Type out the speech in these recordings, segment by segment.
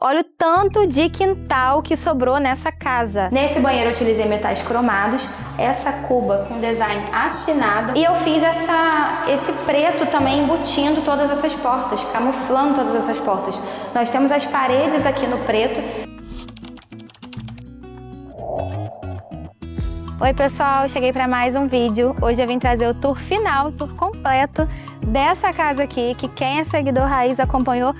Olha o tanto de quintal que sobrou nessa casa. Nesse banheiro eu utilizei metais cromados, essa cuba com design assinado e eu fiz esse preto também embutindo todas essas portas, camuflando todas essas portas. Nós temos as paredes aqui no preto. Oi pessoal, cheguei para mais um vídeo. Hoje eu vim trazer o tour final, o tour completo dessa casa aqui, que quem é seguidor raiz acompanhou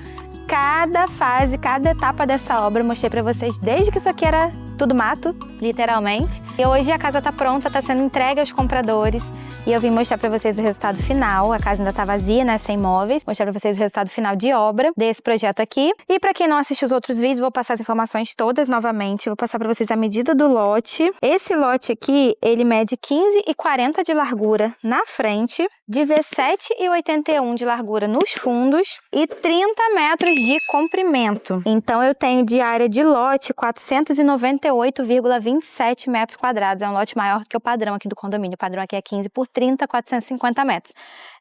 cada fase, cada etapa dessa obra. Eu mostrei para vocês desde que isso aqui era tudo mato, literalmente. E hoje a casa tá pronta, tá sendo entregue aos compradores. E eu vim mostrar pra vocês o resultado final. A casa ainda tá vazia, né, sem móveis. Mostrar pra vocês o resultado final de obra desse projeto aqui. E pra quem não assistiu os outros vídeos, vou passar as informações todas novamente. Vou passar pra vocês a medida do lote. Esse lote aqui, ele mede 15,40 de largura na frente, 17,81 de largura nos fundos e 30 metros de comprimento. Então eu tenho de área de lote 498,27 metros quadrados. É um lote maior do que o padrão aqui do condomínio. O padrão aqui é 15 por 30, 450 metros.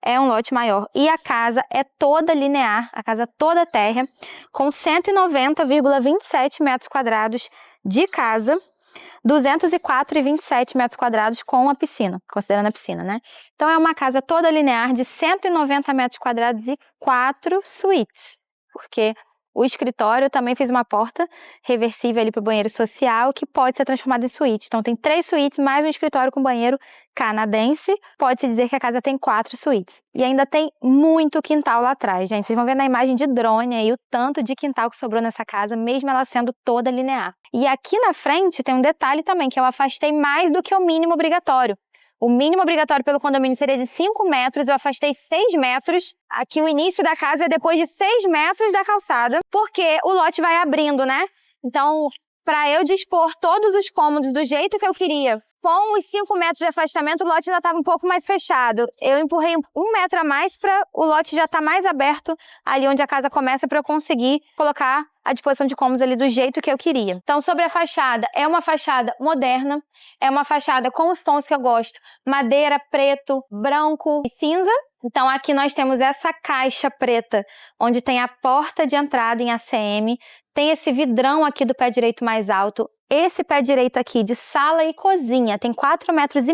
É um lote maior. E a casa é toda linear, a casa toda térrea, com 190,27 metros quadrados de casa, 204,27 metros quadrados com a piscina, considerando a piscina, né? Então é uma casa toda linear de 190 metros quadrados e 4 suítes, porque o escritório também fez uma porta reversível ali para o banheiro social que pode ser transformada em suíte. Então tem 3 suítes mais um escritório com banheiro canadense. Pode-se dizer que a casa tem 4 suítes. E ainda tem muito quintal lá atrás, gente. Vocês vão ver na imagem de drone aí o tanto de quintal que sobrou nessa casa, mesmo ela sendo toda linear. E aqui na frente tem um detalhe também, que eu afastei mais do que o mínimo obrigatório. O mínimo obrigatório pelo condomínio seria de 5 metros, eu afastei 6 metros. Aqui o início da casa é depois de 6 metros da calçada, porque o lote vai abrindo, né? Então, para eu dispor todos os cômodos do jeito que eu queria, com os 5 metros de afastamento, o lote ainda estava um pouco mais fechado. Eu empurrei 1 metro a mais para o lote já estar mais aberto ali onde a casa começa, para eu conseguir colocar a disposição de cômodos ali do jeito que eu queria. Então, sobre a fachada, é uma fachada moderna, é uma fachada com os tons que eu gosto, madeira, preto, branco e cinza. Então, aqui nós temos essa caixa preta, onde tem a porta de entrada em ACM, tem esse vidrão aqui do pé direito mais alto, esse pé direito aqui de sala e cozinha tem 4,5 metros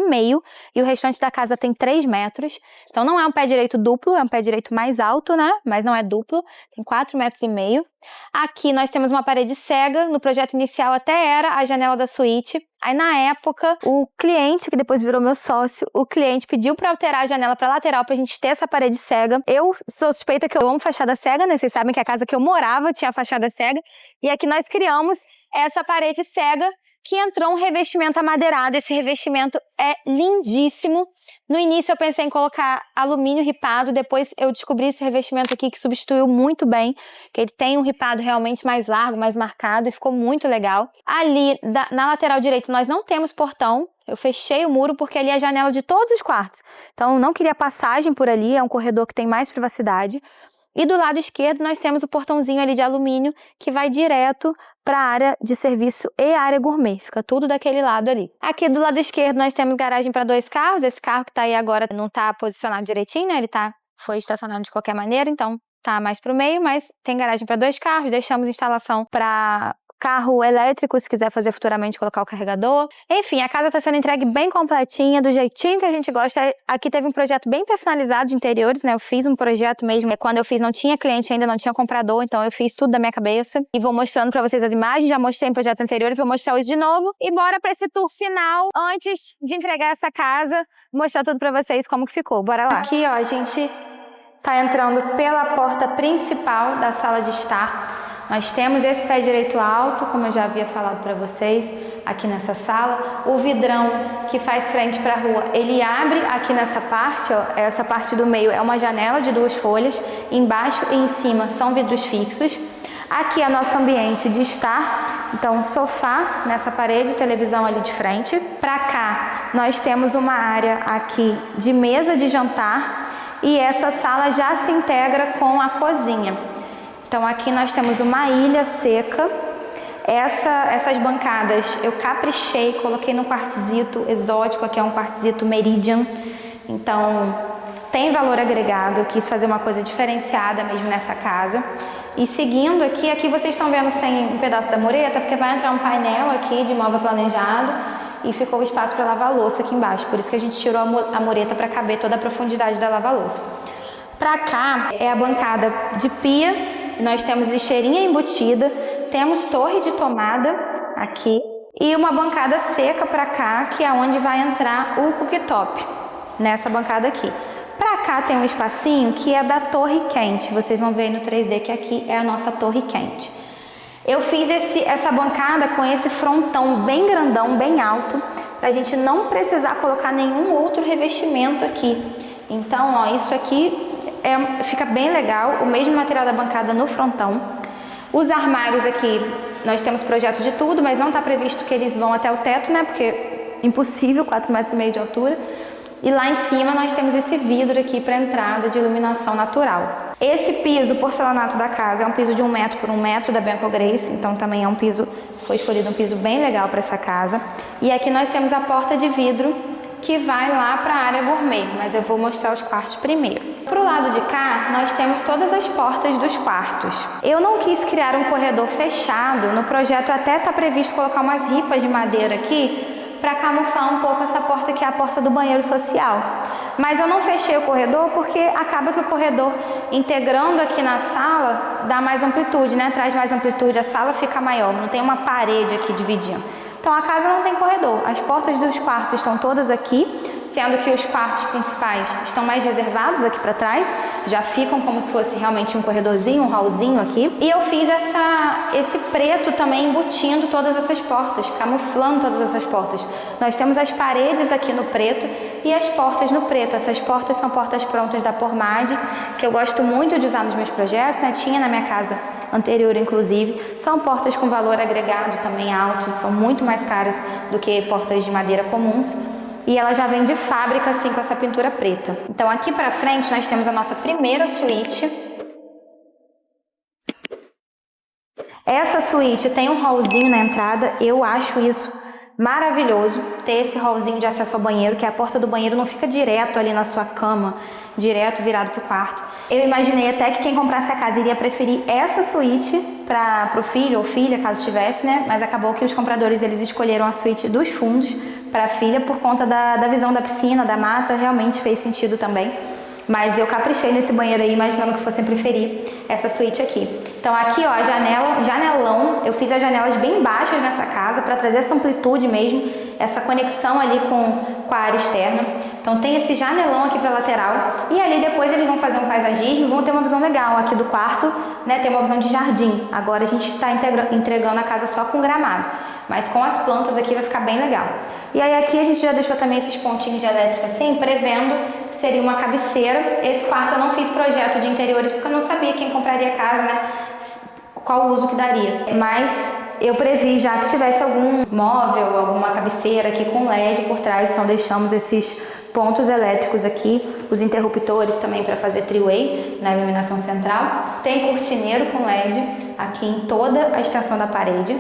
e o restante da casa tem 3 metros. Então não é um pé direito duplo, é um pé direito mais alto, né? Mas não é duplo, tem 4,5 metros. Aqui nós temos uma parede cega, no projeto inicial até era a janela da suíte. Aí na época, o cliente, que depois virou meu sócio, o cliente pediu para alterar a janela para lateral pra gente ter essa parede cega. Eu sou suspeita que eu amo fachada cega, né? Vocês sabem que a casa que eu morava tinha fachada cega. E aqui nós criamos essa parede cega que entrou um revestimento amadeirado. Esse revestimento é lindíssimo. No início eu pensei em colocar alumínio ripado, depois eu descobri esse revestimento aqui que substituiu muito bem, que ele tem um ripado realmente mais largo, mais marcado e ficou muito legal. Ali na lateral direita nós não temos portão, eu fechei o muro porque ali é a janela de todos os quartos. Então eu não queria passagem por ali, é um corredor que tem mais privacidade. E do lado esquerdo nós temos o portãozinho ali de alumínio que vai direto para a área de serviço e área gourmet. Fica tudo daquele lado ali. Aqui do lado esquerdo nós temos garagem para 2 carros. Esse carro que está aí agora não está posicionado direitinho, né? Ele foi estacionado de qualquer maneira, então tá mais para o meio, mas tem garagem para 2 carros. Deixamos instalação para carro elétrico, se quiser fazer futuramente, colocar o carregador. Enfim, a casa está sendo entregue bem completinha, do jeitinho que a gente gosta. Aqui teve um projeto bem personalizado de interiores, né? Eu fiz um projeto mesmo. Quando eu fiz, não tinha cliente ainda, não tinha comprador, então eu fiz tudo da minha cabeça. E vou mostrando para vocês as imagens, já mostrei em projetos anteriores, vou mostrar hoje de novo. E bora para esse tour final, antes de entregar essa casa, mostrar tudo para vocês como que ficou. Bora lá. Aqui, ó, a gente tá entrando pela porta principal da sala de estar. Nós temos esse pé direito alto, como eu já havia falado para vocês, aqui nessa sala. O vidrão que faz frente para a rua, ele abre aqui nessa parte, ó, essa parte do meio é uma janela de 2 folhas, embaixo e em cima são vidros fixos. Aqui é nosso ambiente de estar, então sofá nessa parede, televisão ali de frente. Para cá nós temos uma área aqui de mesa de jantar e essa sala já se integra com a cozinha. Então aqui nós temos uma ilha seca. Essas bancadas eu caprichei, coloquei no quartzito exótico, aqui é um quartzito Meridian. Então tem valor agregado, eu quis fazer uma coisa diferenciada mesmo nessa casa. E seguindo aqui vocês estão vendo sem um pedaço da mureta, porque vai entrar um painel aqui de móvel planejado e ficou espaço para lavar a louça aqui embaixo. Por isso que a gente tirou a mureta para caber toda a profundidade da lava-louça. Para cá é a bancada de pia, nós temos lixeirinha embutida, temos torre de tomada aqui e uma bancada seca para cá, que é onde vai entrar o cooktop, nessa bancada aqui. Para cá tem um espacinho que é da torre quente, vocês vão ver aí no 3D que aqui é a nossa torre quente. Eu fiz essa bancada com esse frontão bem grandão, bem alto, para a gente não precisar colocar nenhum outro revestimento aqui. Então, ó, isso aqui fica bem legal, o mesmo material da bancada no frontão. Os armários aqui, nós temos projeto de tudo, mas não está previsto que eles vão até o teto, né? Porque é impossível, 4,5 metros de altura. E lá em cima nós temos esse vidro aqui para entrada de iluminação natural. Esse piso porcelanato da casa é um piso de 1 metro por 1 metro da Bianco Grace, então também é um piso, foi escolhido um piso bem legal para essa casa. E aqui nós temos a porta de vidro que vai lá para a área gourmet, mas eu vou mostrar os quartos primeiro. Pro lado de cá, nós temos todas as portas dos quartos. Eu não quis criar um corredor fechado, no projeto até está previsto colocar umas ripas de madeira aqui, para camuflar um pouco essa porta que é a porta do banheiro social. Mas eu não fechei o corredor porque acaba que o corredor integrando aqui na sala dá mais amplitude, né? Traz mais amplitude, a sala fica maior, não tem uma parede aqui dividindo. Então a casa não tem corredor, as portas dos quartos estão todas aqui, sendo que os quartos principais estão mais reservados aqui para trás, já ficam como se fosse realmente um corredorzinho, um hallzinho aqui. E eu fiz esse preto também embutindo todas essas portas, camuflando todas essas portas. Nós temos as paredes aqui no preto e as portas no preto. Essas portas são portas prontas da Pormad, que eu gosto muito de usar nos meus projetos, né? Tinha na minha casa anterior, inclusive. São portas com valor agregado também alto, são muito mais caras do que portas de madeira comuns. E ela já vem de fábrica, assim, com essa pintura preta. Então, aqui pra frente, nós temos a nossa primeira suíte. Essa suíte tem um hallzinho na entrada. Eu acho isso maravilhoso, ter esse hallzinho de acesso ao banheiro, que a porta do banheiro não fica direto ali na sua cama, direto virado pro quarto. Eu imaginei até que quem comprasse a casa iria preferir essa suíte pro filho ou filha, caso tivesse, né? Mas acabou que os compradores, eles escolheram a suíte dos fundos para a filha por conta da visão da piscina, da mata, realmente fez sentido também. Mas eu caprichei nesse banheiro aí, imaginando que fossem preferir essa suíte aqui. Então aqui, ó, janelão, eu fiz as janelas bem baixas nessa casa para trazer essa amplitude mesmo, essa conexão ali com a área externa. Então tem esse janelão aqui para lateral e ali depois eles vão fazer um paisagismo, vão ter uma visão legal aqui do quarto, né? Tem uma visão de jardim. Agora a gente está entregando a casa só com gramado, mas com as plantas aqui vai ficar bem legal. E aí aqui a gente já deixou também esses pontinhos de elétrico assim, prevendo que seria uma cabeceira. Esse quarto eu não fiz projeto de interiores porque eu não sabia quem compraria a casa, né? Qual o uso que daria. Mas eu previ já que tivesse algum móvel, alguma cabeceira aqui com LED por trás, então deixamos esses pontos elétricos aqui, os interruptores também para fazer three-way na iluminação central. Tem cortineiro com LED aqui em toda a extensão da parede.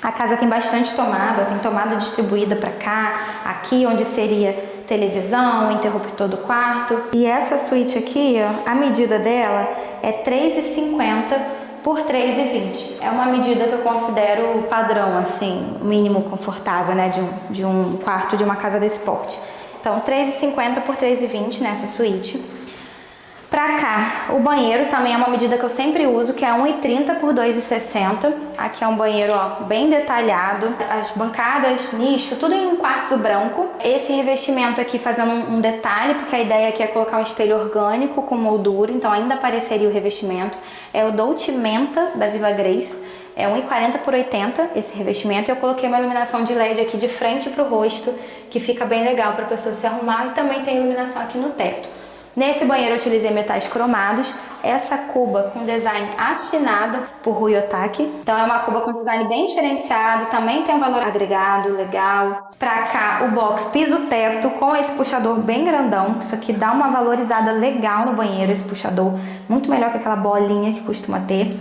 A casa tem bastante tomada, tem tomada distribuída para cá, aqui onde seria televisão, o interruptor do quarto. E essa suíte aqui, ó, a medida dela é 3,50 por 3,20. É uma medida que eu considero padrão, assim, mínimo confortável, né, de um quarto de uma casa desse porte. Então, 3,50 por 3,20 nessa suíte. Pra cá, o banheiro também é uma medida que eu sempre uso, que é 1,30 por 2,60. Aqui é um banheiro, ó, bem detalhado. As bancadas, nicho, tudo em quartzo branco. Esse revestimento aqui fazendo um detalhe, porque a ideia aqui é colocar um espelho orgânico com moldura, então ainda apareceria o revestimento. É o Dolce Menta da Villa Grace. É 1,40 por 80 esse revestimento. Eu coloquei uma iluminação de LED aqui de frente pro rosto, que fica bem legal para a pessoa se arrumar, e também tem iluminação aqui no teto. Nesse banheiro eu utilizei metais cromados, essa cuba com design assinado por Rui Otaki. Então é uma cuba com design bem diferenciado, também tem um valor agregado, legal. Pra cá o box piso-teto com esse puxador bem grandão, isso aqui dá uma valorizada legal no banheiro, esse puxador, muito melhor que aquela bolinha que costuma ter.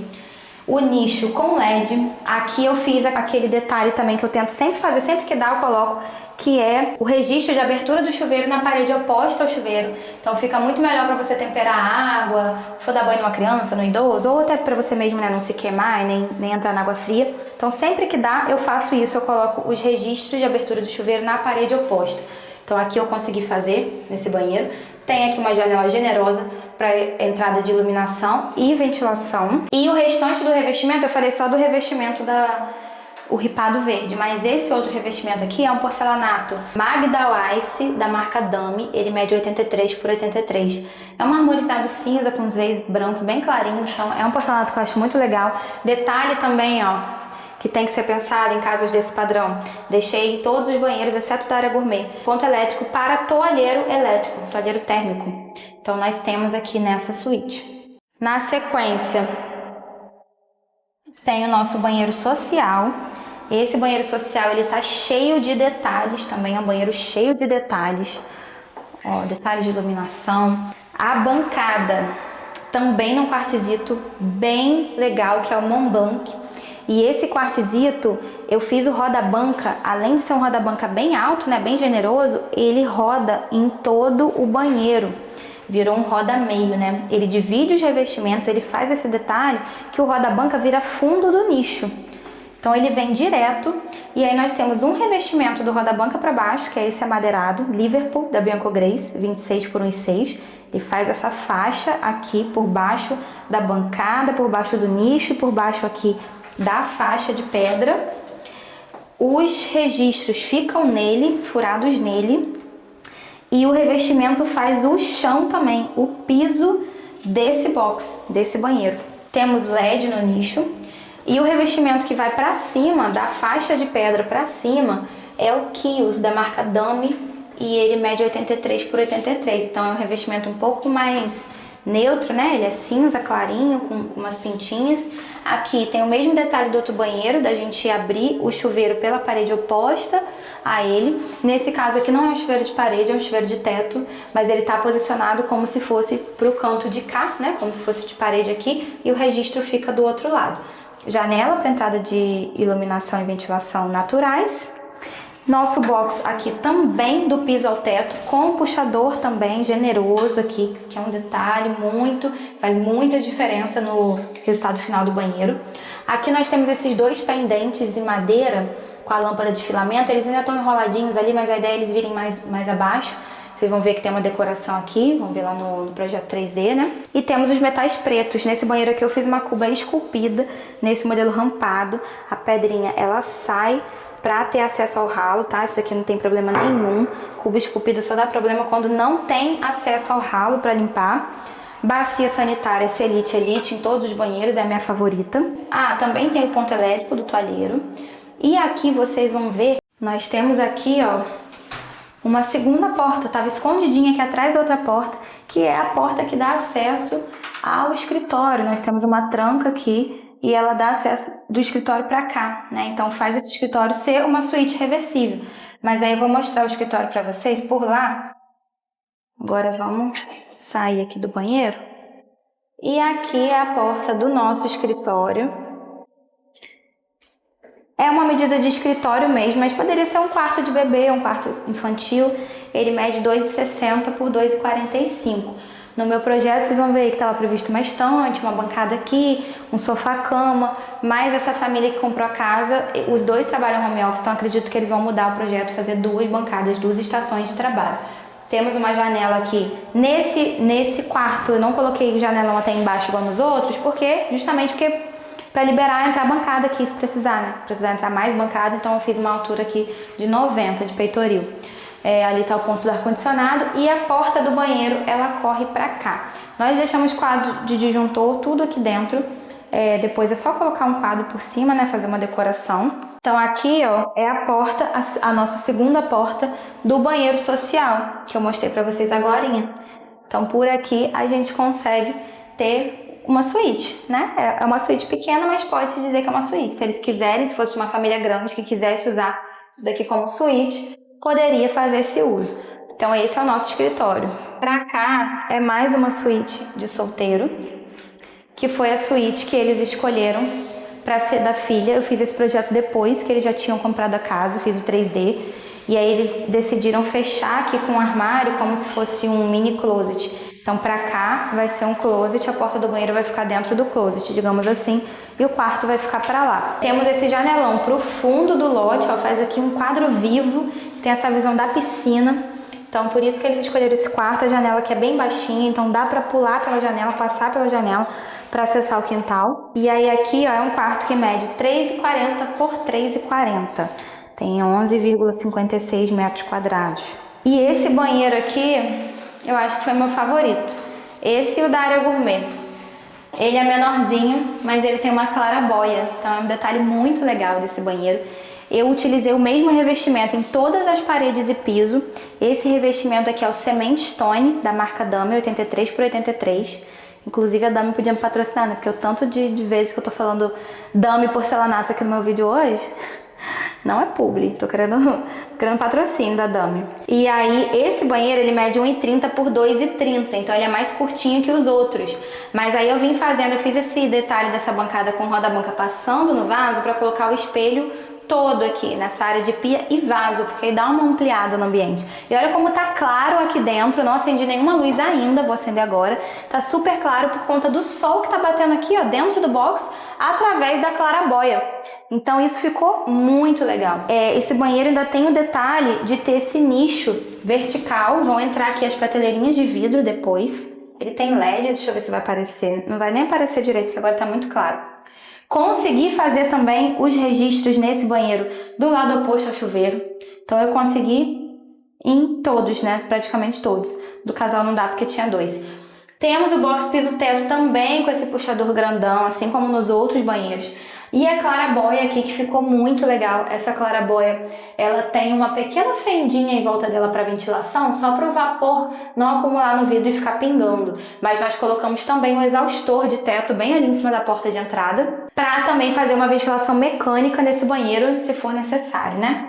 O nicho com LED. Aqui eu fiz aquele detalhe também que eu tento sempre fazer, sempre que dá eu coloco, que é o registro de abertura do chuveiro na parede oposta ao chuveiro. Então fica muito melhor para você temperar a água, se for dar banho numa criança, no idoso, ou até para você mesmo, né, não se queimar e nem entrar na água fria. Então sempre que dá eu faço isso, eu coloco os registros de abertura do chuveiro na parede oposta. Então aqui eu consegui fazer nesse banheiro. Tem aqui uma janela generosa para entrada de iluminação e ventilação. E o restante do revestimento, eu falei só do revestimento o ripado verde, mas esse outro revestimento aqui é um porcelanato Magda Weiss da marca Dami, ele mede 83 por 83. É um marmorizado cinza com os veios brancos bem clarinhos, então é um porcelanato que eu acho muito legal. Detalhe também, ó, que tem que ser pensado em casas desse padrão. Deixei em todos os banheiros, exceto da área gourmet, ponto elétrico para toalheiro elétrico, toalheiro térmico. Então nós temos aqui nessa suíte. Na sequência, tem o nosso banheiro social. Esse banheiro social, ele tá cheio de detalhes também, é um banheiro cheio de detalhes. Ó, detalhes de iluminação. A bancada, também num quartzito bem legal, que é o Mont Blanc. E esse quartzito, eu fiz o roda-banca, além de ser um roda-banca bem alto, né, bem generoso, ele roda em todo o banheiro. Virou um roda-meio, né? Ele divide os revestimentos, ele faz esse detalhe que o roda-banca vira fundo do nicho. Então ele vem direto, e aí nós temos um revestimento do roda-banca para baixo, que é esse amadeirado, Liverpool, da Bianco Grace, 26 por 1,6. Ele faz essa faixa aqui por baixo da bancada, por baixo do nicho e por baixo aqui da faixa de pedra. Os registros ficam nele, furados nele, e o revestimento faz o chão também, o piso desse box, desse banheiro. Temos LED no nicho, e o revestimento que vai para cima, da faixa de pedra para cima, é o Kios, da marca Dami, e ele mede 83 por 83, então é um revestimento um pouco mais neutro, né? Ele é cinza clarinho, com umas pintinhas. Aqui tem o mesmo detalhe do outro banheiro, da gente abrir o chuveiro pela parede oposta a ele. Nesse caso aqui não é um chuveiro de parede, é um chuveiro de teto, mas ele tá posicionado como se fosse pro canto de cá, né? Como se fosse de parede aqui, e o registro fica do outro lado. Janela para entrada de iluminação e ventilação naturais. Nosso box aqui também do piso ao teto, com puxador também generoso aqui, que é um detalhe faz muita diferença no resultado final do banheiro. Aqui nós temos esses dois pendentes em madeira com a lâmpada de filamento, eles ainda estão enroladinhos ali, mas a ideia é eles virem mais abaixo. Vocês vão ver que tem uma decoração aqui, vão ver lá no projeto 3D, né? E temos os metais pretos. Nesse banheiro aqui eu fiz uma cuba esculpida, nesse modelo rampado. A pedrinha, ela sai para ter acesso ao ralo, tá? Isso aqui não tem problema nenhum. Cuba esculpida só dá problema quando não tem acesso ao ralo para limpar. Bacia sanitária Celite Elite em todos os banheiros, é a minha favorita. Ah, também tem o ponto elétrico do toalheiro. E aqui vocês vão ver, nós temos aqui, ó, uma segunda porta, estava escondidinha aqui atrás da outra porta, que é a porta que dá acesso ao escritório. Nós temos uma tranca aqui e ela dá acesso do escritório para cá, né? Então faz esse escritório ser uma suíte reversível. Mas aí eu vou mostrar o escritório para vocês por lá. Agora vamos sair aqui do banheiro. E aqui é a porta do nosso escritório. É uma medida de escritório mesmo, mas poderia ser um quarto de bebê, um quarto infantil. Ele mede 2,60 por 2,45. No meu projeto vocês vão ver que estava previsto uma estante, uma bancada aqui, um sofá-cama, mas essa família que comprou a casa, os dois trabalham home office, então acredito que eles vão mudar o projeto, fazer duas bancadas, duas estações de trabalho. Temos uma janela aqui. Nesse quarto eu não coloquei janela até embaixo igual nos outros, justamente porque para liberar, entrar bancada aqui se precisar, né? Precisar entrar mais bancada, então eu fiz uma altura aqui de 90 de peitoril. Ali está o ponto do ar-condicionado e a porta do banheiro, ela corre para cá. Nós deixamos quadro de disjuntor tudo aqui dentro, depois é só colocar um quadro por cima, né? Fazer uma decoração. Então aqui, ó, é a porta, a nossa segunda porta do banheiro social, que eu mostrei para vocês agorinha. Então por aqui a gente consegue ter uma suíte, né? É uma suíte pequena, mas pode-se dizer que é uma suíte. Se eles quiserem, se fosse uma família grande que quisesse usar isso daqui como suíte, poderia fazer esse uso. Então esse é o nosso escritório. Pra cá é mais uma suíte de solteiro, que foi a suíte que eles escolheram para ser da filha. Eu fiz esse projeto depois que eles já tinham comprado a casa, fiz o 3D. E aí eles decidiram fechar aqui com um armário como se fosse um mini closet. Então pra cá vai ser um closet, a porta do banheiro vai ficar dentro do closet, digamos assim, e o quarto vai ficar pra lá. Temos esse janelão pro fundo do lote, ó, faz aqui um quadro vivo, tem essa visão da piscina. Então por isso que eles escolheram esse quarto, a janela aqui é bem baixinha, então dá pra pular pela janela, passar pela janela para acessar o quintal. E aí aqui, ó, é um quarto que mede 3,40 por 3,40. Tem 11,56 metros quadrados. E esse banheiro aqui, eu acho que foi meu favorito. Esse e o da área gourmet. Ele é menorzinho, mas ele tem uma clarabóia. Então é um detalhe muito legal desse banheiro. Eu utilizei o mesmo revestimento em todas as paredes e piso. Esse revestimento aqui é o Cement Stone, da marca Dami, 83 por 83. Inclusive a Dami podia me patrocinar, né? Porque o tanto de vezes que eu tô falando Dami porcelanatos aqui no meu vídeo hoje, não é publi, tô querendo patrocínio da Dami. E aí esse banheiro ele mede 1,30 por 2,30, então ele é mais curtinho que os outros. Mas aí eu vim fazendo, eu fiz esse detalhe dessa bancada com roda-banca passando no vaso para colocar o espelho todo aqui nessa área de pia e vaso, porque aí dá uma ampliada no ambiente. E olha como tá claro aqui dentro, não acendi nenhuma luz ainda, vou acender agora. Tá super claro por conta do sol que tá batendo aqui, ó, dentro do box, através da clarabóia. Então isso ficou muito legal. Esse banheiro ainda tem o detalhe de ter esse nicho vertical, vão entrar aqui as prateleirinhas de vidro depois. Ele tem LED, deixa eu ver se vai aparecer. Não vai nem aparecer direito, porque agora tá muito claro. Consegui fazer também os registros nesse banheiro do lado oposto ao chuveiro. Então eu consegui em todos, né? Praticamente todos. Do casal não dá porque tinha 2. Temos o box piso-teto também com esse puxador grandão, assim como nos outros banheiros. E a clarabóia aqui que ficou muito legal. Essa clarabóia, ela tem uma pequena fendinha em volta dela para ventilação, só para o vapor não acumular no vidro e ficar pingando. Mas nós colocamos também um exaustor de teto bem ali em cima da porta de entrada, para também fazer uma ventilação mecânica nesse banheiro, se for necessário, né?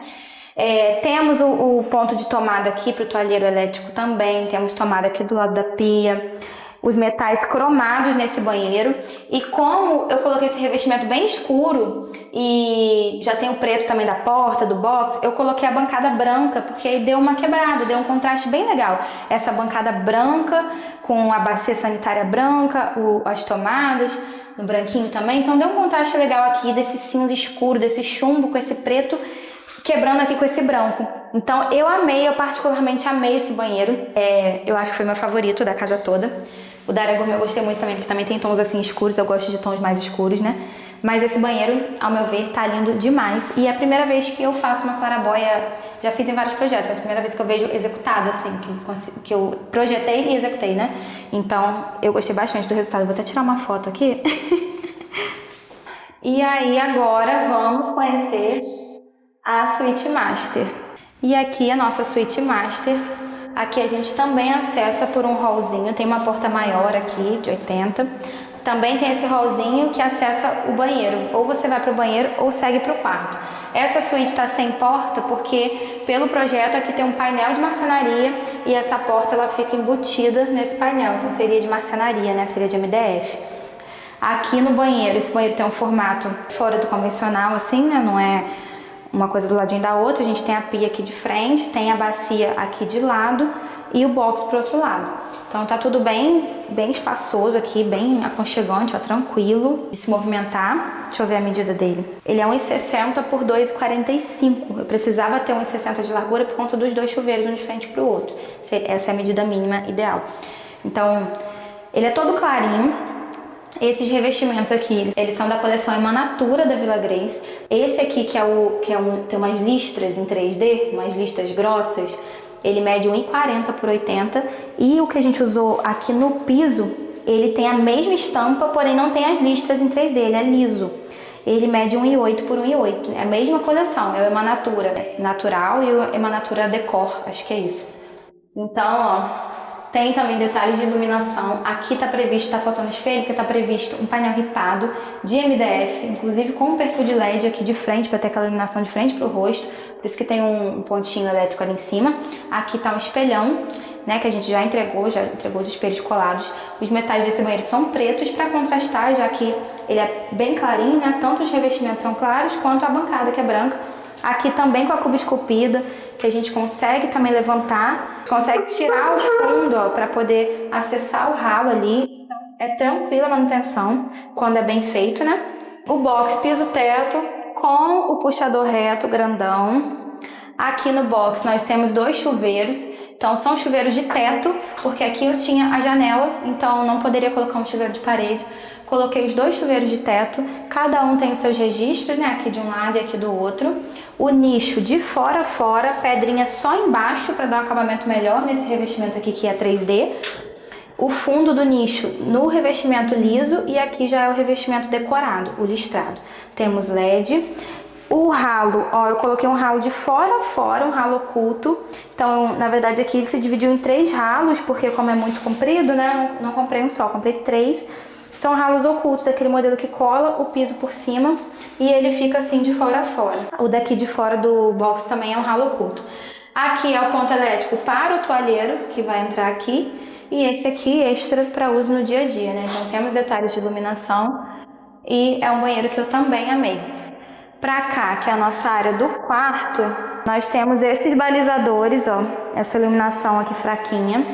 Temos o ponto de tomada aqui para o toalheiro elétrico também, temos tomada aqui do lado da pia. Os metais cromados nesse banheiro. E como eu coloquei esse revestimento bem escuro e já tem o preto também da porta, do box, eu coloquei a bancada branca, porque aí deu uma quebrada, deu um contraste bem legal. Essa bancada branca com a bacia sanitária branca, as tomadas no branquinho também. Então deu um contraste legal aqui desse cinza escuro, desse chumbo com esse preto, quebrando aqui com esse branco. Então eu particularmente amei esse banheiro. Eu acho que foi meu favorito da casa toda. O da área gourmet eu gostei muito também, porque também tem tons assim escuros, eu gosto de tons mais escuros, né? Mas esse banheiro, ao meu ver, tá lindo demais. E é a primeira vez que eu faço uma clarabóia, já fiz em vários projetos, mas é a primeira vez que eu vejo executada, assim, que eu projetei e executei, né? Então, eu gostei bastante do resultado. Vou até tirar uma foto aqui. E aí, agora, vamos conhecer a Suite Master. E aqui a nossa Suite Master. Aqui a gente também acessa por um hallzinho, tem uma porta maior aqui, de 80. Também tem esse hallzinho que acessa o banheiro. Ou você vai para o banheiro ou segue para o quarto. Essa suíte está sem porta porque, pelo projeto, aqui tem um painel de marcenaria e essa porta ela fica embutida nesse painel. Então seria de marcenaria, né? Seria de MDF. Aqui no banheiro, esse banheiro tem um formato fora do convencional, assim, né? Não é uma coisa do ladinho da outra. A gente tem a pia aqui de frente, tem a bacia aqui de lado e o box pro outro lado. Então tá tudo bem espaçoso aqui, bem aconchegante, ó, tranquilo de se movimentar. Deixa eu ver a medida dele. Ele é 1,60 por 2,45. Eu precisava ter 1,60 de largura por conta dos 2 chuveiros, um de frente pro outro. Essa é a medida mínima ideal. Então, ele é todo clarinho. Esses revestimentos aqui, eles são da coleção Emanatura da Vila Grace. Esse aqui, tem umas listras em 3D, umas listras grossas, ele mede 1,40 por 80. E o que a gente usou aqui no piso, ele tem a mesma estampa, porém não tem as listras em 3D, ele é liso. Ele mede 1,8 por 1,8. É a mesma coleção, é o Emanatura Natural e o Emanatura Decor, acho que é isso. Então, ó, tem também detalhes de iluminação. Aqui tá previsto, tá faltando espelho, porque tá previsto um painel ripado de MDF, inclusive com um perfil de LED aqui de frente, para ter aquela iluminação de frente pro rosto. Por isso que tem um pontinho elétrico ali em cima. Aqui tá um espelhão. né, que a gente já entregou os espelhos colados. Os metais desse banheiro são pretos para contrastar, já que ele é bem clarinho, né, tanto os revestimentos são claros quanto a bancada que é branca. Aqui também com a cuba esculpida, que a gente consegue também levantar, consegue tirar o fundo para poder acessar o ralo ali. Então, é tranquila a manutenção quando é bem feito, né? O box piso-teto com o puxador reto grandão. Aqui no box nós temos 2 chuveiros, então são chuveiros de teto, porque aqui eu tinha a janela, então não poderia colocar um chuveiro de parede. Coloquei os 2 chuveiros de teto, cada um tem os seus registros, né? Aqui de um lado e aqui do outro. O nicho de fora a fora, pedrinha só embaixo para dar um acabamento melhor nesse revestimento aqui que é 3D. O fundo do nicho no revestimento liso e aqui já é o revestimento decorado, o listrado. Temos LED. O ralo, ó, eu coloquei um ralo de fora a fora, um ralo oculto. Então, na verdade, aqui ele se dividiu em 3 ralos, porque como é muito comprido, né? Não comprei um só, comprei 3. São ralos ocultos, aquele modelo que cola o piso por cima e ele fica assim de fora a fora. O daqui de fora do box também é um ralo oculto. Aqui é o ponto elétrico para o toalheiro, que vai entrar aqui. E esse aqui extra para uso no dia a dia, né? Então temos detalhes de iluminação e é um banheiro que eu também amei. Pra cá, que é a nossa área do quarto, nós temos esses balizadores, ó, essa iluminação aqui fraquinha.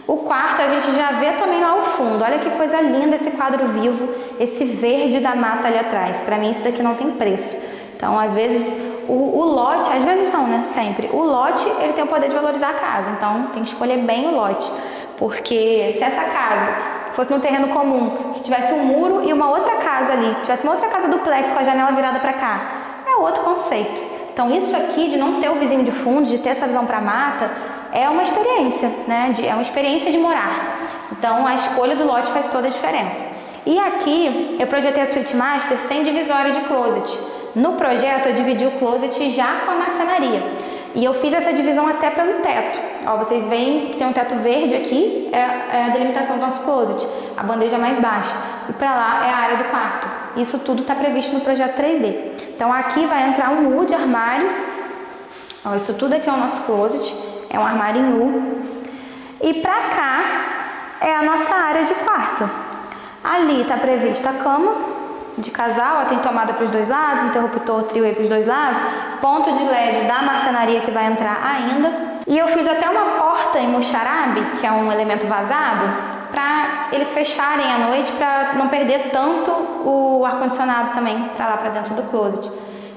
O quarto a gente já vê também lá ao fundo. Olha que coisa linda esse quadro vivo, esse verde da mata ali atrás. Pra mim isso daqui não tem preço. Então, às vezes, o lote, às vezes não, né? Sempre. O lote, ele tem o poder de valorizar a casa. Então, tem que escolher bem o lote. Porque se essa casa fosse num terreno comum, que tivesse um muro e uma outra casa ali, tivesse uma outra casa duplex com a janela virada para cá, é outro conceito. Então isso aqui de não ter o vizinho de fundo, de ter essa visão para mata, é uma experiência, né? É uma experiência de morar. Então a escolha do lote faz toda a diferença. E aqui eu projetei a suíte master sem divisória de closet. No projeto eu dividi o closet já com a marcenaria. E eu fiz essa divisão até pelo teto. Ó, vocês veem que tem um teto verde aqui, é a delimitação do nosso closet, a bandeja mais baixa. E para lá é a área do quarto. Isso tudo está previsto no projeto 3D. Então aqui vai entrar um U de armários. Ó, isso tudo aqui é o nosso closet, é um armário em U. E para cá é a nossa área de quarto. Ali está prevista a cama de casal, ó, tem tomada para os 2 lados, interruptor trio aí para os 2 lados, ponto de LED da marcenaria que vai entrar ainda. E eu fiz até uma porta em muxarabe, que é um elemento vazado, para eles fecharem à noite, para não perder tanto o ar-condicionado também para lá para dentro do closet.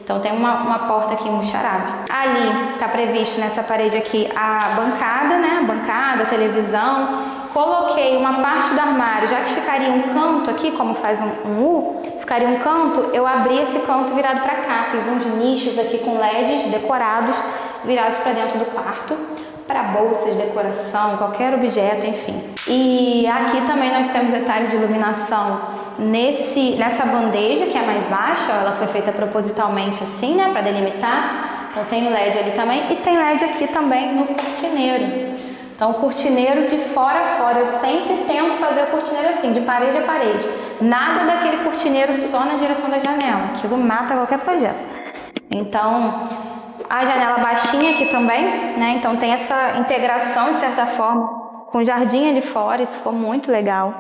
Então tem uma porta aqui em muxarabe. Ali está previsto nessa parede aqui a bancada, né? A bancada, a televisão. Coloquei uma parte do armário, já que ficaria um canto aqui, como faz um U, ficaria um canto, eu abri esse canto virado para cá. Fiz uns nichos aqui com LEDs decorados, virados para dentro do quarto, para bolsas, decoração, qualquer objeto, enfim. E aqui também nós temos detalhe de iluminação nessa bandeja, que é mais baixa, ela foi feita propositalmente assim, né, para delimitar. Então tem o LED ali também, e tem LED aqui também no cortineiro. Então, o cortineiro de fora a fora, eu sempre tento fazer o cortineiro assim, de parede a parede. Nada daquele cortineiro só na direção da janela, aquilo mata qualquer projeto. Então, a janela baixinha aqui também, né? Então tem essa integração, de certa forma, com o jardim ali fora, isso ficou muito legal.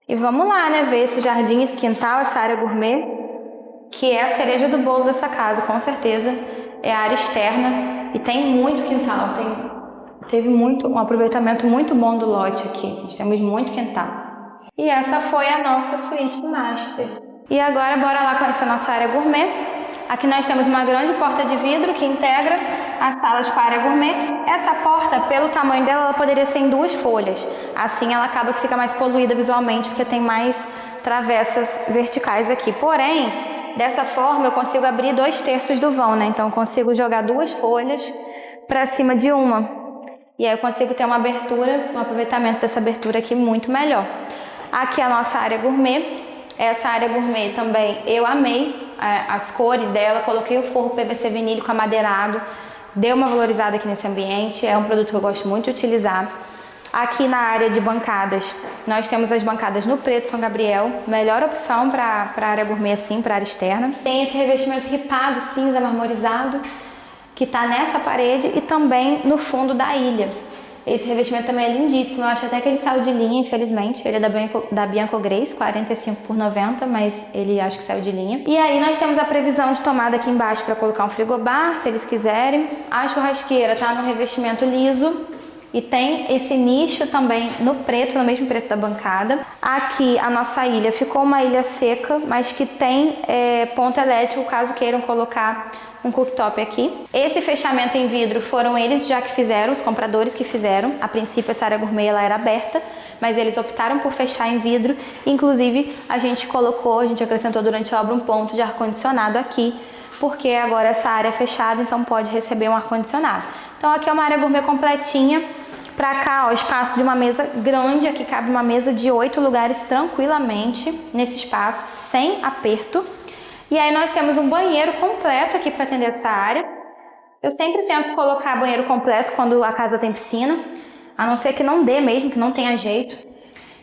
E vamos lá, né, ver esse jardim, esse quintal, essa área gourmet, que é a cereja do bolo dessa casa, com certeza. É a área externa e tem muito quintal, teve um aproveitamento muito bom do lote aqui. Nós temos muito quintal. E essa foi a nossa suíte master. E agora bora lá conhecer a nossa área gourmet. Aqui nós temos uma grande porta de vidro que integra as salas com a área gourmet. Essa porta, pelo tamanho dela, ela poderia ser em 2 folhas. Assim ela acaba que fica mais poluída visualmente, porque tem mais travessas verticais aqui. Porém, dessa forma eu consigo abrir 2/3 do vão, né? Então eu consigo jogar 2 folhas para cima de uma. E aí eu consigo ter uma abertura, um aproveitamento dessa abertura aqui muito melhor. Aqui é a nossa área gourmet. Essa área gourmet também eu amei as cores dela. Coloquei o forro PVC vinílico amadeirado. Deu uma valorizada aqui nesse ambiente. É um produto que eu gosto muito de utilizar. Aqui na área de bancadas, nós temos as bancadas no preto São Gabriel. Melhor opção para a área gourmet assim, para a área externa. Tem esse revestimento ripado, cinza marmorizado, que está nessa parede e também no fundo da ilha. Esse revestimento também é lindíssimo, eu acho até que ele saiu de linha, infelizmente. Ele é da Bianco Grace, 45 por 90, mas ele acho que saiu de linha. E aí nós temos a previsão de tomada aqui embaixo para colocar um frigobar, se eles quiserem. A churrasqueira tá no revestimento liso. E tem esse nicho também no preto, no mesmo preto da bancada. Aqui a nossa ilha ficou uma ilha seca, mas que tem ponto elétrico, caso queiram colocar um cooktop aqui. Esse fechamento em vidro foram eles já que fizeram, os compradores que fizeram. A princípio essa área gourmet ela era aberta, mas eles optaram por fechar em vidro. Inclusive a gente acrescentou durante a obra um ponto de ar-condicionado aqui, porque agora essa área é fechada, então pode receber um ar-condicionado. Então aqui é uma área gourmet completinha. Pra cá, ó, espaço de uma mesa grande, aqui cabe uma mesa de 8 lugares tranquilamente nesse espaço, sem aperto. E aí nós temos um banheiro completo aqui para atender essa área. Eu sempre tento colocar banheiro completo quando a casa tem piscina, a não ser que não dê mesmo, que não tenha jeito.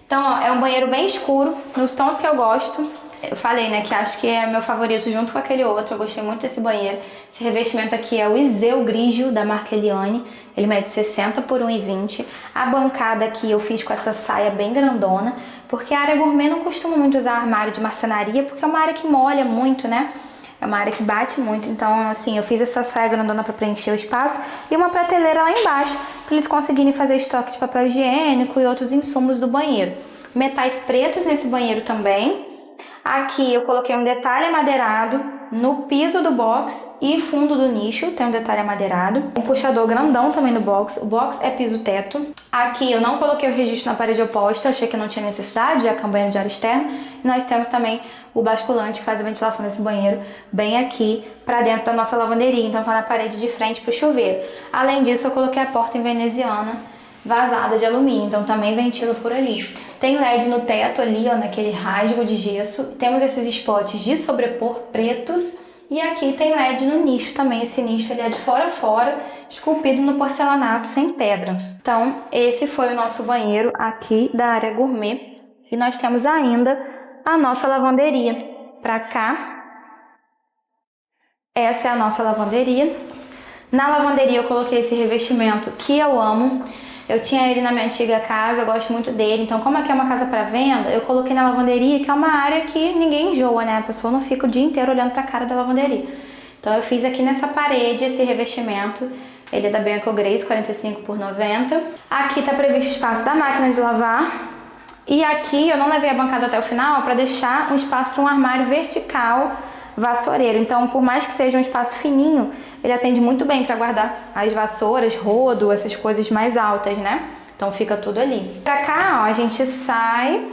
Então, ó, é um banheiro bem escuro, nos tons que eu gosto. Eu falei, né, que acho que é meu favorito junto com aquele outro, eu gostei muito desse banheiro. Esse revestimento aqui é o Iseu Grigio, da marca Eliane, ele mede 60 por 1,20. A bancada aqui eu fiz com essa saia bem grandona, porque a área gourmet não costuma muito usar armário de marcenaria, porque é uma área que molha muito, né? É uma área que bate muito, então assim, eu fiz essa saia grandona para preencher o espaço e uma prateleira lá embaixo, para eles conseguirem fazer estoque de papel higiênico e outros insumos do banheiro. Metais pretos nesse banheiro também. Aqui eu coloquei um detalhe amadeirado no piso do box e fundo do nicho, tem um detalhe amadeirado. Um puxador grandão também no box, o box é piso teto. Aqui eu não coloquei o registro na parede oposta, achei que não tinha necessidade, já que é um banheiro de ar externo. E nós temos também o basculante que faz a ventilação desse banheiro bem aqui pra dentro da nossa lavanderia, então tá na parede de frente pro chuveiro. Além disso, eu coloquei a porta em veneziana vazada de alumínio, então também ventila por ali. Tem LED no teto ali, ó, naquele rasgo de gesso. Temos esses spots de sobrepor pretos. E aqui tem LED no nicho também. Esse nicho ele é de fora a fora, esculpido no porcelanato sem pedra. Então, esse foi o nosso banheiro aqui da área gourmet. E nós temos ainda a nossa lavanderia. Pra cá, essa é a nossa lavanderia. Na lavanderia eu coloquei esse revestimento que eu amo. Eu tinha ele na minha antiga casa, eu gosto muito dele. Então, como aqui é uma casa para venda, eu coloquei na lavanderia, que é uma área que ninguém enjoa, né? A pessoa não fica o dia inteiro olhando para a cara da lavanderia. Então, eu fiz aqui nessa parede esse revestimento. Ele é da Bianco Grace, 45 por 90. Aqui tá previsto o espaço da máquina de lavar. E aqui eu não levei a bancada até o final para deixar um espaço para um armário vertical vassoureiro. Então, por mais que seja um espaço fininho, ele atende muito bem para guardar as vassouras, rodo, essas coisas mais altas, né? Então fica tudo ali. Pra cá, ó, a gente sai.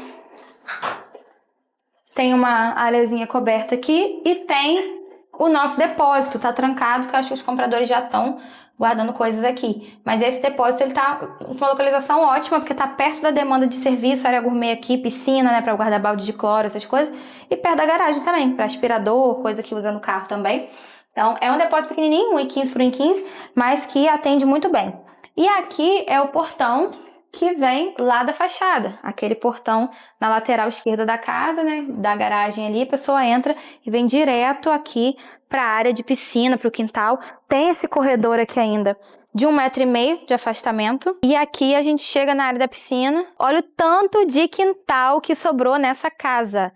Tem uma areazinha coberta aqui e tem o nosso depósito. Tá trancado, que eu acho que os compradores já estão guardando coisas aqui. Mas esse depósito, ele tá com uma localização ótima, porque tá perto da demanda de serviço, área gourmet aqui, piscina, né, para guardar balde de cloro, essas coisas. E perto da garagem também, para aspirador, coisa que usa no carro também. Então, é um depósito pequenininho, 1,15 por 1,15, mas que atende muito bem. E aqui é o portão que vem lá da fachada. Aquele portão na lateral esquerda da casa, né, da garagem ali, a pessoa entra e vem direto aqui para a área de piscina, para o quintal. Tem esse corredor aqui ainda de 1,5 m de afastamento. E aqui a gente chega na área da piscina. Olha o tanto de quintal que sobrou nessa casa.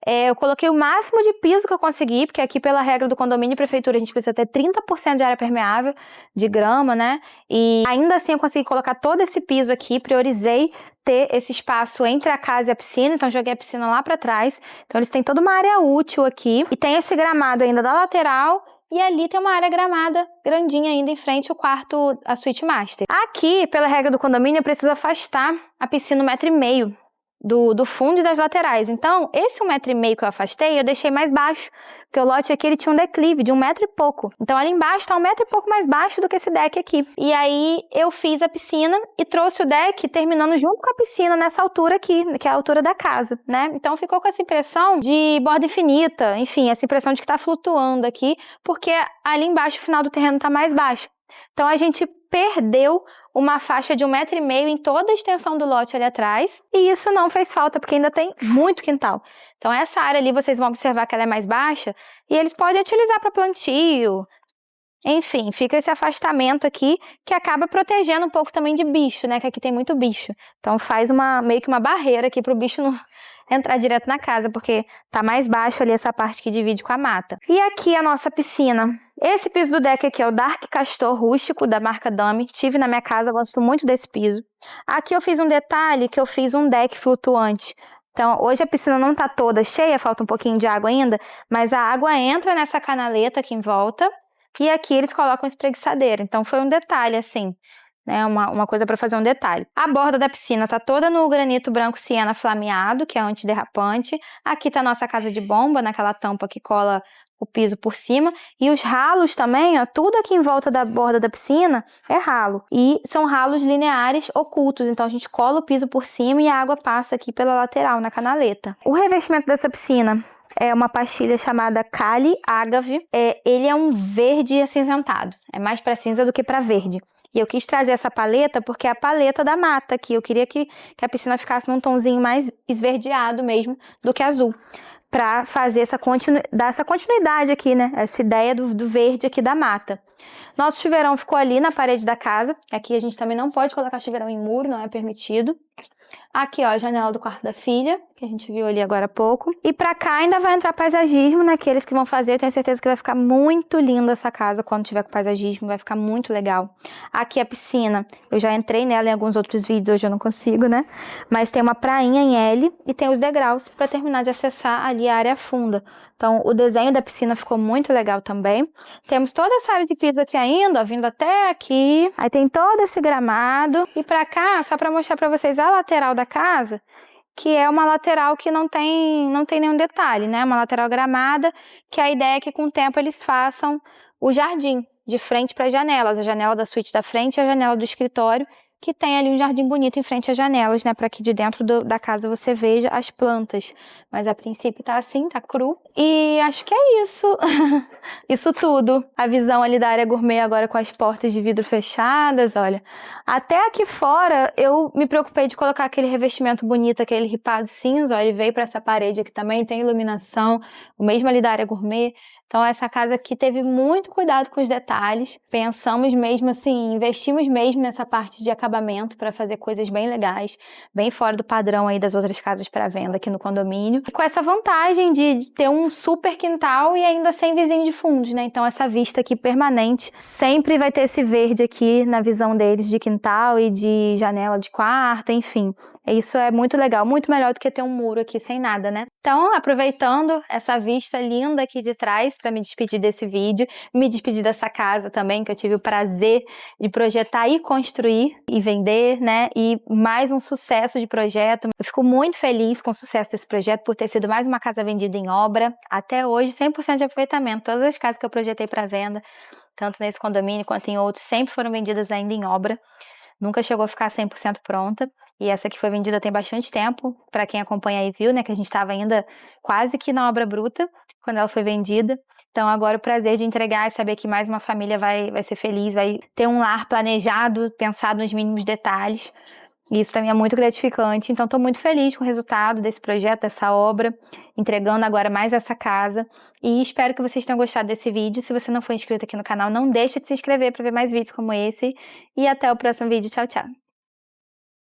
Eu coloquei o máximo de piso que eu consegui, porque aqui pela regra do condomínio e prefeitura a gente precisa ter 30% de área permeável, de grama, né? E ainda assim eu consegui colocar todo esse piso aqui, priorizei ter esse espaço entre a casa e a piscina, então joguei a piscina lá pra trás. Então eles têm toda uma área útil aqui. E tem esse gramado ainda da lateral, e ali tem uma área gramada grandinha ainda em frente ao quarto, a suíte master. Aqui, pela regra do condomínio, eu preciso afastar a piscina 1,5 m do fundo e das laterais. Então, esse 1,5 m que eu afastei, eu deixei mais baixo, porque o lote aqui ele tinha um declive de 1 m e pouco. Então, ali embaixo tá 1 m e pouco mais baixo do que esse deck aqui. E aí, eu fiz a piscina e trouxe o deck terminando junto com a piscina nessa altura aqui, que é a altura da casa, né? Então, ficou com essa impressão de borda infinita, enfim, essa impressão de que tá flutuando aqui, porque ali embaixo o final do terreno tá mais baixo. Então, a gente perdeu uma faixa de 1,5 m em toda a extensão do lote ali atrás, e isso não fez falta, porque ainda tem muito quintal. Então essa área ali vocês vão observar que ela é mais baixa, e eles podem utilizar para plantio, Enfim, fica esse afastamento aqui, que acaba protegendo um pouco também de bicho, né? Que aqui tem muito bicho. Então faz meio que uma barreira aqui pro bicho não entrar direto na casa, porque tá mais baixo ali essa parte que divide com a mata. E aqui a nossa piscina. Esse piso do deck aqui é o Dark Castor Rústico, da marca Dummy. Tive na minha casa, gosto muito desse piso. Aqui eu fiz um detalhe, que eu fiz um deck flutuante. Então, hoje a piscina não tá toda cheia, falta um pouquinho de água ainda, mas a água entra nessa canaleta aqui em volta, e aqui eles colocam espreguiçadeira. Então, foi um detalhe, assim, né? Uma coisa para fazer um detalhe. A borda da piscina tá toda no granito branco siena flameado, que é antiderrapante. Aqui tá a nossa casa de bomba, naquela tampa que cola o piso por cima. E os ralos também, ó, tudo aqui em volta da borda da piscina é ralo. E são ralos lineares ocultos, então a gente cola o piso por cima e a água passa aqui pela lateral, na canaleta. O revestimento dessa piscina é uma pastilha chamada Cali Agave. Ele é um verde acinzentado, é mais para cinza do que para verde. E eu quis trazer essa paleta porque é a paleta da mata aqui. Eu queria que a piscina ficasse num tomzinho mais esverdeado mesmo do que azul, para fazer dar essa continuidade aqui, né? Essa ideia do verde aqui da mata. Nosso chuveirão ficou ali na parede da casa. Aqui a gente também não pode colocar chuveirão em muro, não é permitido. Aqui, ó, a janela do quarto da filha, que a gente viu ali agora há pouco. E pra cá ainda vai entrar paisagismo, né? Que eles que vão fazer, eu tenho certeza que vai ficar muito linda essa casa quando tiver com paisagismo, vai ficar muito legal. Aqui a piscina, eu já entrei nela em alguns outros vídeos, hoje eu não consigo, né? Mas tem uma prainha em L e tem os degraus pra terminar de acessar ali a área funda. Então, o desenho da piscina ficou muito legal também. Temos toda essa área de piso aqui ainda, ó, vindo até aqui. Aí tem todo esse gramado. E pra cá, só pra mostrar pra vocês a lateral da casa, que é uma lateral que não tem nenhum detalhe, né? Uma lateral gramada, que a ideia é que com o tempo eles façam o jardim de frente para as janelas, a janela da suíte da frente e a janela do escritório, que tem ali um jardim bonito em frente às janelas, né? Para que de dentro da casa você veja as plantas. Mas a princípio tá assim, tá cru. E acho que é isso. Isso tudo. A visão ali da área gourmet agora com as portas de vidro fechadas, olha. Até aqui fora eu me preocupei de colocar aquele revestimento bonito, aquele ripado cinza, ó, ele veio para essa parede aqui também, tem iluminação, o mesmo ali da área gourmet. Então essa casa aqui teve muito cuidado com os detalhes, pensamos mesmo assim, investimos mesmo nessa parte de acabamento para fazer coisas bem legais, bem fora do padrão aí das outras casas para venda aqui no condomínio. E com essa vantagem de ter um super quintal e ainda sem vizinho de fundos, né? Então essa vista aqui permanente, sempre vai ter esse verde aqui na visão deles de quintal e de janela de quarto, enfim. Isso é muito legal, muito melhor do que ter um muro aqui sem nada, né? Então, aproveitando essa vista linda aqui de trás para me despedir desse vídeo, me despedir dessa casa também, que eu tive o prazer de projetar e construir e vender, né? E mais um sucesso de projeto. Eu fico muito feliz com o sucesso desse projeto por ter sido mais uma casa vendida em obra. Até hoje, 100% de aproveitamento. Todas as casas que eu projetei para venda, tanto nesse condomínio quanto em outros, sempre foram vendidas ainda em obra. Nunca chegou a ficar 100% pronta. E essa que foi vendida tem bastante tempo, para quem acompanha aí viu, né, que a gente estava ainda quase que na obra bruta, quando ela foi vendida. Então agora o prazer de entregar e saber que mais uma família vai ser feliz, vai ter um lar planejado, pensado nos mínimos detalhes. E isso para mim é muito gratificante, então estou muito feliz com o resultado desse projeto, dessa obra, entregando agora mais essa casa. E espero que vocês tenham gostado desse vídeo. Se você não for inscrito aqui no canal, não deixe de se inscrever para ver mais vídeos como esse. E até o próximo vídeo. Tchau, tchau!